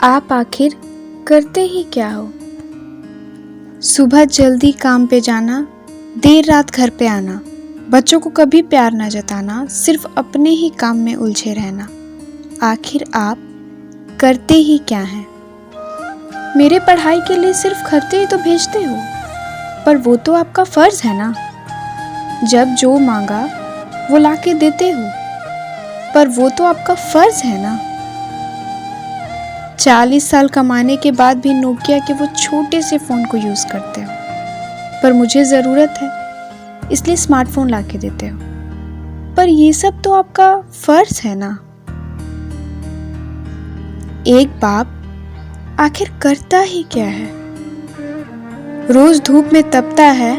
आप आखिर करते ही क्या हो? सुबह जल्दी काम पे जाना, देर रात घर पे आना, बच्चों को कभी प्यार न जताना, सिर्फ अपने ही काम में उलझे रहना। आखिर आप करते ही क्या हैं? मेरे पढ़ाई के लिए सिर्फ खर्चे ही तो भेजते हो, पर वो तो आपका फर्ज है ना। जब जो मांगा वो लाके देते हो, पर वो तो आपका फर्ज है ना। 40 साल कमाने के बाद भी नोकिया के वो छोटे से फ़ोन को यूज़ करते हो, पर मुझे ज़रूरत है इसलिए स्मार्टफोन लाके देते हो, पर ये सब तो आपका फर्ज है ना। एक बाप आखिर करता ही क्या है? रोज धूप में तपता है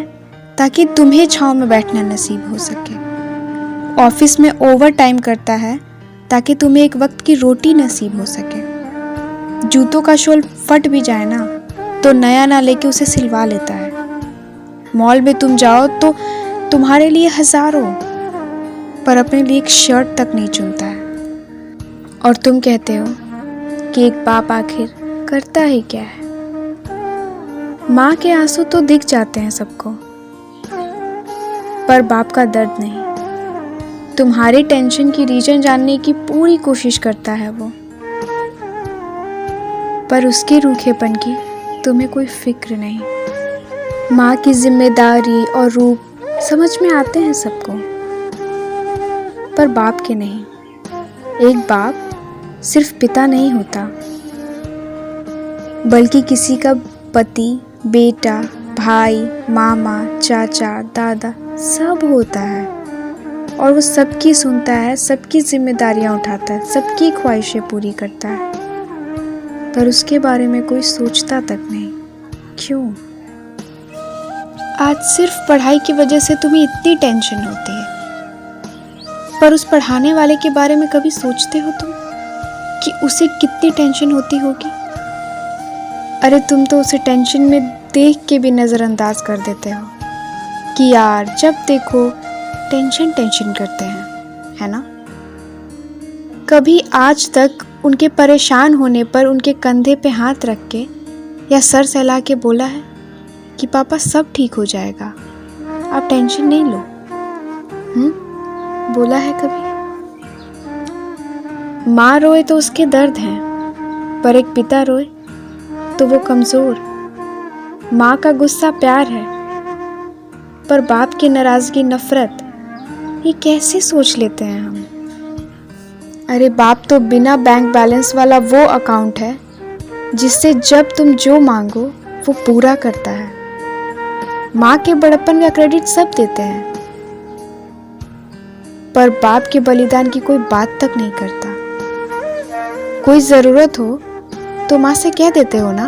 ताकि तुम्हें छांव में बैठना नसीब हो सके। ऑफिस में ओवर टाइम करता है ताकि तुम्हें एक वक्त की रोटी नसीब हो सके। जूतों का शोल फट भी जाए ना तो नया ना लेके उसे सिलवा लेता है। मॉल में तुम जाओ तो तुम्हारे लिए हजारों, पर अपने लिए एक शर्ट तक नहीं चुनता है। और तुम कहते हो कि एक बाप आखिर करता ही क्या है? माँ के आंसू तो दिख जाते हैं सबको, पर बाप का दर्द नहीं। तुम्हारे टेंशन की रीजन जानने की पूरी कोशिश करता है वो, पर उसके रूखेपन की तुम्हें कोई फिक्र नहीं। माँ की जिम्मेदारी और रूप समझ में आते हैं सबको, पर बाप के नहीं। एक बाप सिर्फ पिता नहीं होता, बल्कि किसी का पति, बेटा, भाई, मामा, चाचा, दादा सब होता है। और वो सबकी सुनता है, सबकी जिम्मेदारियां उठाता है, सबकी ख्वाहिशें पूरी करता है, पर उसके बारे में कोई सोचता तक नहीं। क्यों? आज सिर्फ पढ़ाई की वजह से तुम्हें इतनी टेंशन होती है, पर उस पढ़ाने वाले के बारे में कभी सोचते हो तुम कि उसे कितनी टेंशन होती होगी? अरे तुम तो उसे टेंशन में देख के भी नज़रअंदाज कर देते हो कि यार जब देखो टेंशन टेंशन करते हैं, है ना। कभी आज तक उनके परेशान होने पर उनके कंधे पे हाथ रख के या सर सहला के बोला है कि पापा सब ठीक हो जाएगा, आप टेंशन नहीं लो? बोला है कभी? माँ रोए तो उसके दर्द हैं, पर एक पिता रोए तो वो कमजोर। माँ का गुस्सा प्यार है, पर बाप की नाराजगी नफरत। ये कैसे सोच लेते हैं हम? अरे बाप तो बिना बैंक बैलेंस वाला वो अकाउंट है जिससे जब तुम जो मांगो वो पूरा करता है। माँ के बड़प्पन का क्रेडिट सब देते हैं, पर बाप के बलिदान की कोई बात तक नहीं करता। कोई जरूरत हो तो माँ से कह देते हो ना,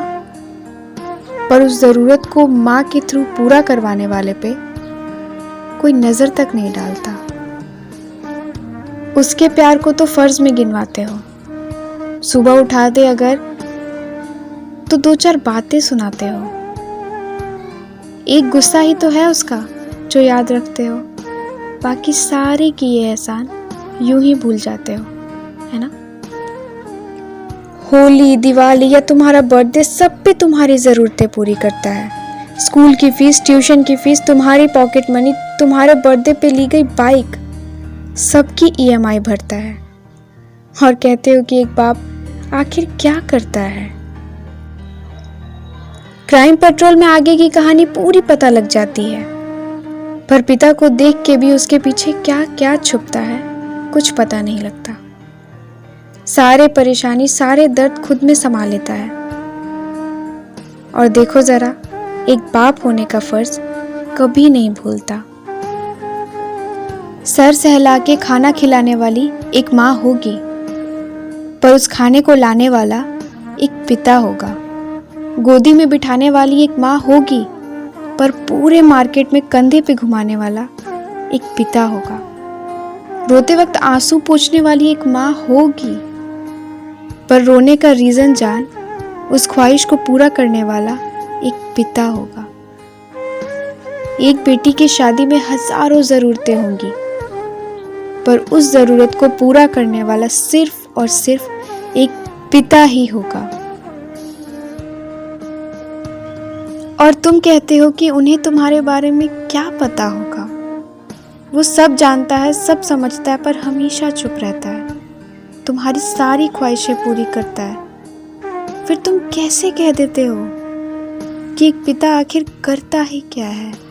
पर उस जरूरत को माँ के थ्रू पूरा करवाने वाले पे कोई नजर तक नहीं डालता। उसके प्यार को तो फर्ज में गिनवाते हो। सुबह उठा दे अगर तो 2-4 बातें सुनाते हो। एक गुस्सा ही तो है उसका जो याद रखते हो, बाकी सारे किए एहसान यूं ही भूल जाते हो, है ना। होली, दिवाली या तुम्हारा बर्थडे सब पे तुम्हारी ज़रूरतें पूरी करता है। स्कूल की फीस, ट्यूशन की फीस, तुम्हारी पॉकेट मनी, तुम्हारे बर्थडे पे ली गई बाइक, सबकी EMI भरता है। और कहते हो कि एक बाप आखिर क्या करता है? क्राइम पेट्रोल में आगे की कहानी पूरी पता लग जाती है, पर पिता को देख के भी उसके पीछे क्या क्या छुपता है कुछ पता नहीं लगता। सारे परेशानी, सारे दर्द खुद में समा लेता है। और देखो जरा, एक बाप होने का फर्ज कभी नहीं भूलता। सर सहला के खाना खिलाने वाली एक माँ होगी, पर उस खाने को लाने वाला एक पिता होगा। गोदी में बिठाने वाली एक माँ होगी, पर पूरे मार्केट में कंधे पे घुमाने वाला एक पिता होगा। रोते वक्त आंसू पोंछने वाली एक माँ होगी, पर रोने का रीजन जान उस ख्वाहिश को पूरा करने वाला एक पिता होगा। एक बेटी की शादी में हजारों जरूरतें होंगी, पर उस जरूरत को पूरा करने वाला सिर्फ और सिर्फ एक पिता ही होगा। और तुम कहते हो कि उन्हें तुम्हारे बारे में क्या पता होगा। वो सब जानता है, सब समझता है, पर हमेशा चुप रहता है। तुम्हारी सारी ख्वाहिशें पूरी करता है। फिर तुम कैसे कह देते हो कि एक पिता आखिर करता ही क्या है।